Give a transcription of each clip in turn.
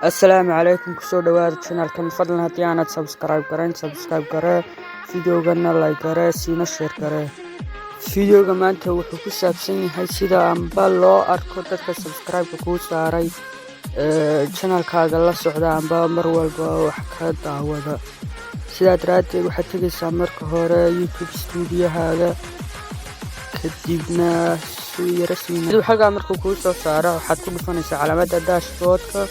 السلام عليكم kusoo dhawaada channelkan fadlan haddii aanad subscribe gare videogana like gare siina share gare videoga maanta wuxuu ku saabsan yahay sida amba loo arko dadka subscribe ku saaray channelkaaga la socda amba mar walba wax ka daawada sidaa daraadeed waxaad tegaysaa marka hore YouTube studio-haaga kadibna halkaa markuu kuu soo saaro waxaad ku dhufanaysaa calaamadda dashboard-ka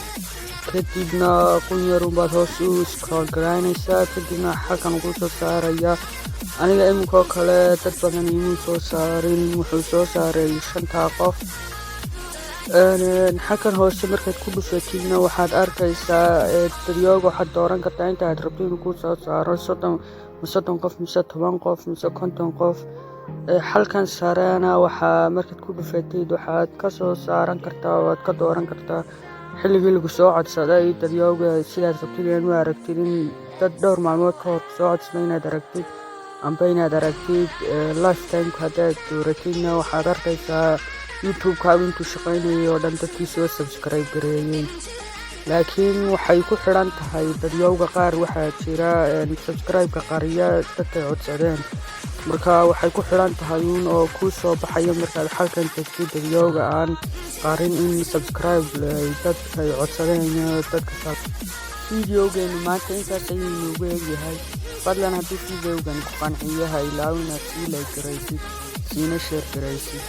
kadibna qunyarun baad hoos u scroll garaynaysaa kadibna halkan ugu soo saaraya aniga iminkoo kale dad badan imuu soo saarin wuxuu soo saaray 5 qof halkan hoose markaad ku dhufatidna waxaad arkaysaa videoga waxaad dooran kartaa inta aad rabto inuu ku soo saaro 30 qof mise 10 qof mise 50 qof halkan sarena waxaa markaad ku dhufatid waxaad ka soo saaran kartaa oo aad ka dooran kartaa xilligii lagu soo codsaday videoga sidaad rabtid inaad aragtid in dad dhowr maalmood ka hor soo codsaday inaad aragtid amba inaad aragtid lifetime haddaad dooratidna waxaad arkaysaa YouTube-kaaga intuu shaqaynayo oo dhan dadkii soo subscribe gareeyeen laakiin waxay ku xidhan tahay videoga qaar waxaa jira subscribe-ka qariya dadkay codsadeen marka waxay ku xidhan tahay oo kuu soo baxayo markaad halkan tagtid videoga aan qarin in subscribe dadkay codsadeen dadka videogeenu maanta intaas ayuu noogu egyahay fadlan haddii videogan ku qanciyo ha ilaawin inaad sii like garaysid siina share garaysid